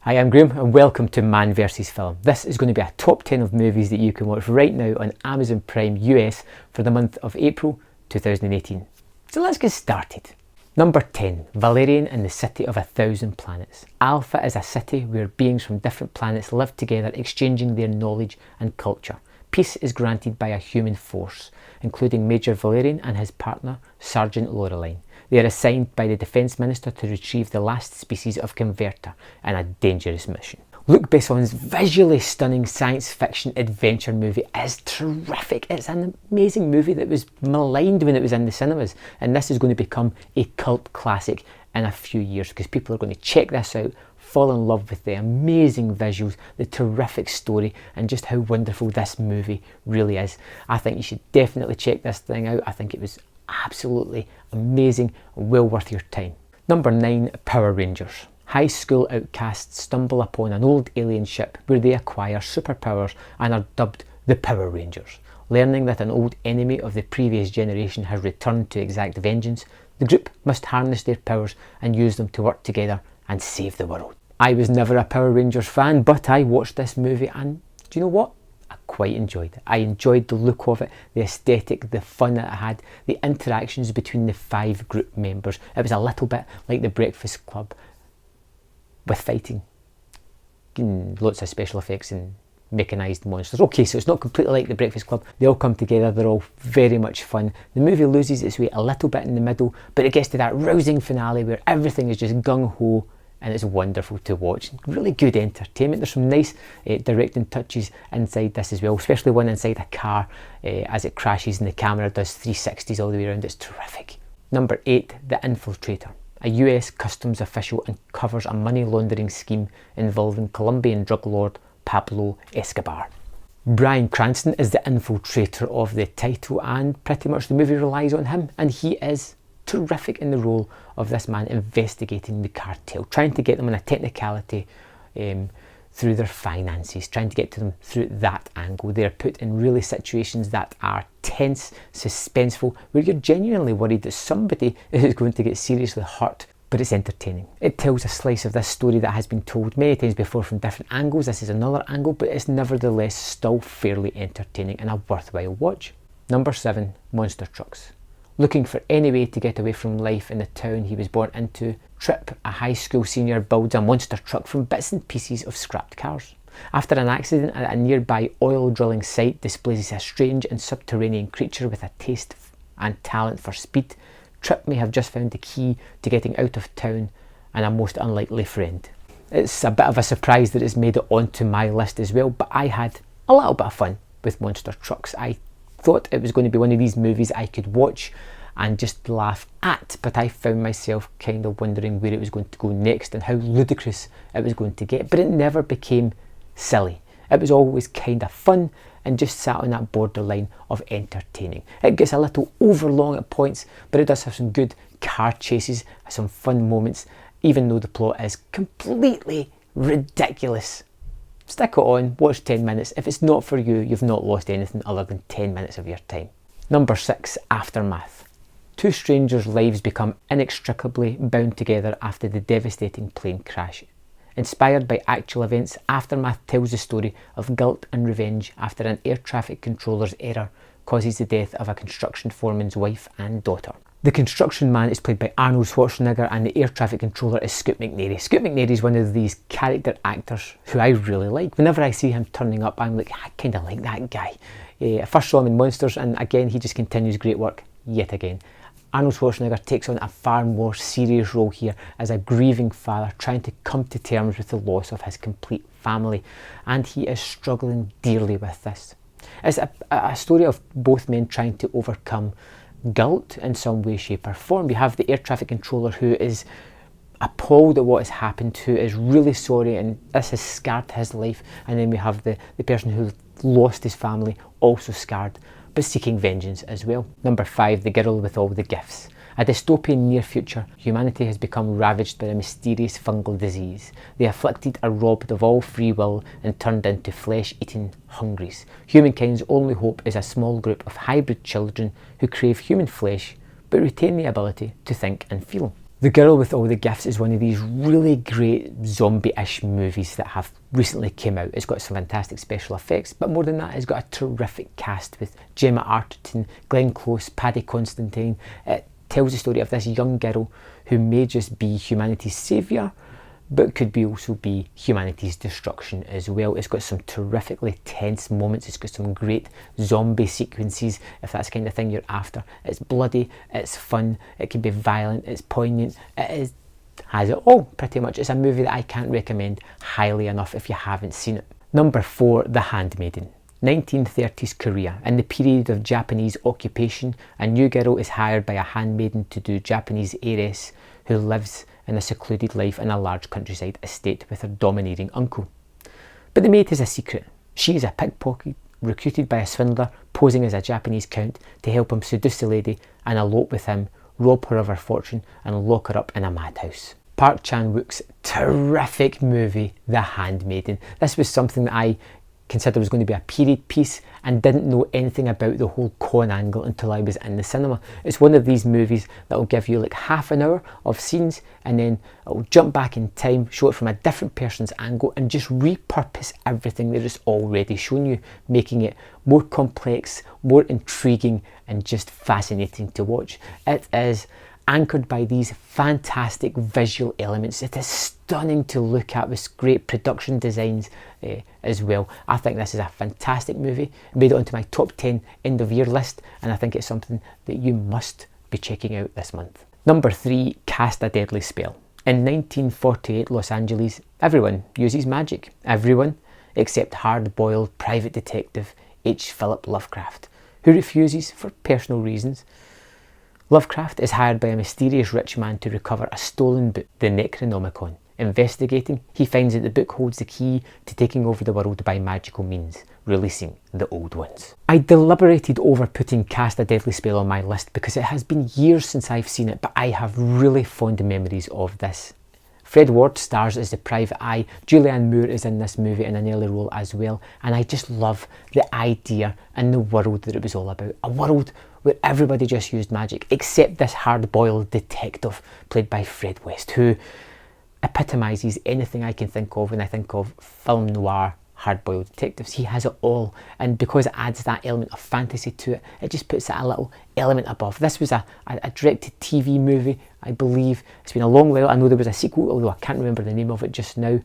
Hi, I'm Graham and welcome to Man vs Film. This is going to be a top 10 of movies that you can watch right now on Amazon Prime US for the month of April 2018. So let's get started. Number 10, Valerian and the City of 1,000 Planets. Alpha is a city where beings from different planets live together, exchanging their knowledge and culture. Peace is granted by a human force, including Major Valerian and his partner, Sergeant Laureline. They are assigned by the Defence Minister to retrieve the last species of converter in a dangerous mission. Luc Besson's visually stunning science fiction adventure movie is terrific. It's an amazing movie that was maligned when it was in the cinemas, and this is going to become a cult classic in a few years because people are going to check this out, fall in love with the amazing visuals, the terrific story, and just how wonderful this movie really is. I think you should definitely check this thing out. I think it was absolutely amazing and well worth your time. Number 9, Power Rangers. High school outcasts stumble upon an old alien ship where they acquire superpowers and are dubbed the Power Rangers. Learning that an old enemy of the previous generation has returned to exact vengeance, the group must harness their powers and use them to work together and save the world. I was never a Power Rangers fan, but I watched this movie and do you know what? I quite enjoyed it. I enjoyed the look of it, the aesthetic, the fun that it had, the interactions between the 5 group members. It was a little bit like The Breakfast Club with fighting. Lots of special effects and mechanised monsters. Okay, so it's not completely like The Breakfast Club. They all come together, they're all very much fun. The movie loses its way a little bit in the middle, but it gets to that rousing finale where everything is just gung-ho and it's wonderful to watch. Really good entertainment. There's some nice directing touches inside this as well, especially one inside a car as it crashes and the camera does 360s all the way around. It's terrific. Number 8, The Infiltrator. A US customs official uncovers a money laundering scheme involving Colombian drug lord Pablo Escobar. Bryan Cranston is the infiltrator of the title and pretty much the movie relies on him, and he is terrific in the role of this man investigating the cartel, trying to get them on a technicality through their finances, trying to get to them through that angle. They're put in really situations that are tense, suspenseful, where you're genuinely worried that somebody is going to get seriously hurt, but it's entertaining. It tells a slice of this story that has been told many times before from different angles. This is another angle, but it's nevertheless still fairly entertaining and a worthwhile watch. Number 7, Monster Trucks. Looking for any way to get away from life in the town he was born into, Trip, a high school senior, builds a monster truck from bits and pieces of scrapped cars. After an accident at a nearby oil drilling site displaces a strange and subterranean creature with a taste and talent for speed, Trip may have just found the key to getting out of town and a most unlikely friend. It's a bit of a surprise that it's made it onto my list as well, but I had a little bit of fun with Monster Trucks. I thought it was going to be one of these movies I could watch and just laugh at, but I found myself kind of wondering where it was going to go next and how ludicrous it was going to get, but it never became silly. It was always kind of fun and just sat on that borderline of entertaining. It gets a little overlong at points, but it does have some good car chases, some fun moments, even though the plot is completely ridiculous. Stick it on, watch 10 minutes. If it's not for you, you've not lost anything other than 10 minutes of your time. Number 6, Aftermath. 2 strangers' lives become inextricably bound together after the devastating plane crash. Inspired by actual events, Aftermath tells the story of guilt and revenge after an air traffic controller's error causes the death of a construction foreman's wife and daughter. The construction man is played by Arnold Schwarzenegger and the air traffic controller is Scoot McNairy. Scoot McNairy is one of these character actors who I really like. Whenever I see him turning up, I'm like, I kind of like that guy. I first saw him in Monsters and again, he just continues great work yet again. Arnold Schwarzenegger takes on a far more serious role here as a grieving father trying to come to terms with the loss of his complete family, and he is struggling dearly with this. It's a story of both men trying to overcome guilt in some way, shape or form. We have the air traffic controller who is appalled at what has happened, who is really sorry and this has scarred his life, and then we have the person who lost his family, also scarred, but seeking vengeance as well. Number 5, The Girl with All the Gifts. A dystopian near future, humanity has become ravaged by a mysterious fungal disease. The afflicted are robbed of all free will and turned into flesh-eating hungries. Humankind's only hope is a small group of hybrid children who crave human flesh but retain the ability to think and feel. The Girl with All the Gifts is one of these really great zombie-ish movies that have recently came out. It's got some fantastic special effects, but more than that, it's got a terrific cast with Gemma Arterton, Glenn Close, Paddy Constantine. It tells the story of this young girl who may just be humanity's saviour, but could also be humanity's destruction as well. It's got some terrifically tense moments. It's got some great zombie sequences, if that's the kind of thing you're after. It's bloody, it's fun, it can be violent, it's poignant, has it all pretty much. It's a movie that I can't recommend highly enough if you haven't seen it. Number 4, The Handmaiden. 1930s Korea. In the period of Japanese occupation, a new girl is hired by a handmaiden to do Japanese heiress who lives in a secluded life in a large countryside estate with her domineering uncle. But the maid has a secret. She is a pickpocket recruited by a swindler posing as a Japanese count to help him seduce the lady and elope with him, rob her of her fortune and lock her up in a madhouse. Park Chan-wook's terrific movie, The Handmaiden. This was something that I considered was going to be a period piece and didn't know anything about the whole con angle until I was in the cinema. It's one of these movies that will give you like half an hour of scenes and then it'll jump back in time, show it from a different person's angle and just repurpose everything that it's already shown you, making it more complex, more intriguing and just fascinating to watch. It is anchored by these fantastic visual elements. It is stunning to look at with great production designs as well. I think this is a fantastic movie. It made it onto my top 10 end of year list and I think it's something that you must be checking out this month. Number 3, Cast a Deadly Spell. In 1948 Los Angeles, everyone uses magic. Everyone except hard-boiled private detective H. Philip Lovecraft, who refuses for personal reasons. Lovecraft is hired by a mysterious rich man to recover a stolen book, the Necronomicon. Investigating, he finds that the book holds the key to taking over the world by magical means, releasing the old ones. I deliberated over putting Cast a Deadly Spell on my list because it has been years since I've seen it, but I have really fond memories of this. Fred Ward stars as the Private Eye. Julianne Moore is in this movie in an early role as well, and I just love the idea and the world that it was all about. A world where everybody just used magic, except this hard-boiled detective played by Fred West, who epitomises anything I can think of when I think of film noir hard-boiled detectives. He has it all, and because it adds that element of fantasy to it, it just puts it a little element above. This was a direct-to-TV movie, I believe. It's been a long while. I know there was a sequel, although I can't remember the name of it just now.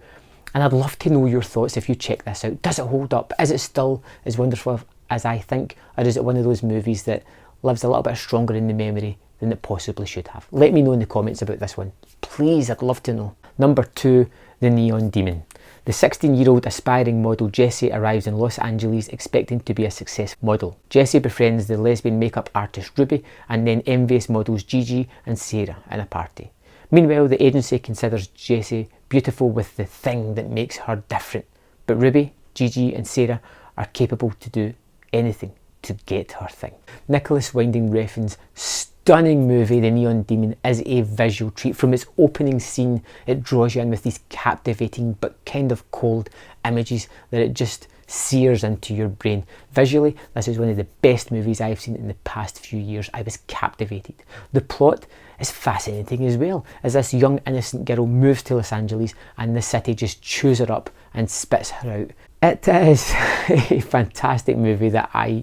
And I'd love to know your thoughts if you check this out. Does it hold up? Is it still as wonderful as I think? Or is it one of those movies that lives a little bit stronger in the memory than it possibly should have? Let me know in the comments about this one. Please, I'd love to know. Number 2, The Neon Demon. The 16-year-old aspiring model Jessie arrives in Los Angeles expecting to be a successful model. Jessie befriends the lesbian makeup artist Ruby and then envious models Gigi and Sarah in a party. Meanwhile, the agency considers Jessie beautiful with the thing that makes her different. But Ruby, Gigi and Sarah are capable to do anything to get her thing. Nicholas Winding Refn's stunning movie, The Neon Demon, is a visual treat. From its opening scene, it draws you in with these captivating but kind of cold images that it just sears into your brain. Visually, this is one of the best movies I've seen in the past few years. I was captivated. The plot is fascinating as well, as this young innocent girl moves to Los Angeles and the city just chews her up and spits her out. It is a fantastic movie that I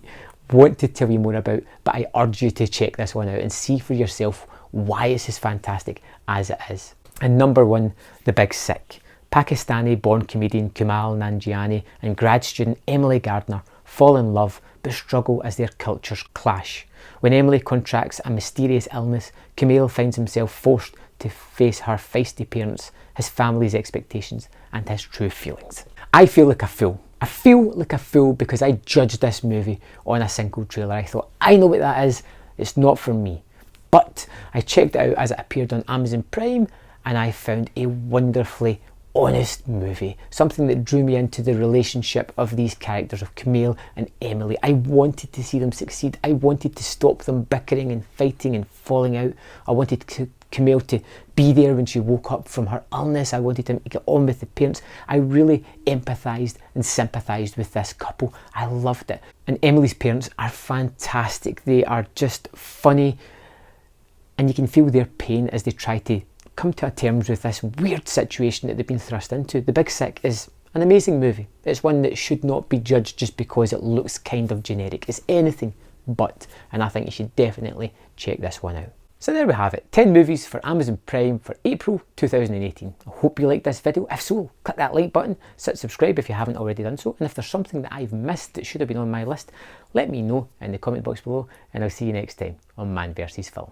want to tell you more about, but I urge you to check this one out and see for yourself why it's as fantastic as it is. And number 1, The Big Sick. Pakistani-born comedian Kumail Nanjiani and grad student Emily Gardner fall in love but struggle as their cultures clash. When Emily contracts a mysterious illness, Kumail finds himself forced to face her feisty parents, his family's expectations and his true feelings. I feel like a fool. I feel like a fool because I judged this movie on a single trailer. I thought, I know what that is, it's not for me. But I checked it out as it appeared on Amazon Prime and I found a wonderfully honest movie. Something that drew me into the relationship of these characters of Kumail and Emily. I wanted to see them succeed. I wanted to stop them bickering and fighting and falling out. I wanted Kumail to be there when she woke up from her illness. I wanted him to get on with the parents. I really empathised and sympathised with this couple. I loved it. And Emily's parents are fantastic. They are just funny and you can feel their pain as they try to come to terms with this weird situation that they've been thrust into. The Big Sick is an amazing movie. It's one that should not be judged just because it looks kind of generic. It's anything but, and I think you should definitely check this one out. So there we have it, 10 movies for Amazon Prime for April 2018. I hope you liked this video. If so, click that like button, subscribe if you haven't already done so, and if there's something that I've missed that should have been on my list, let me know in the comment box below, and I'll see you next time on Man vs Film.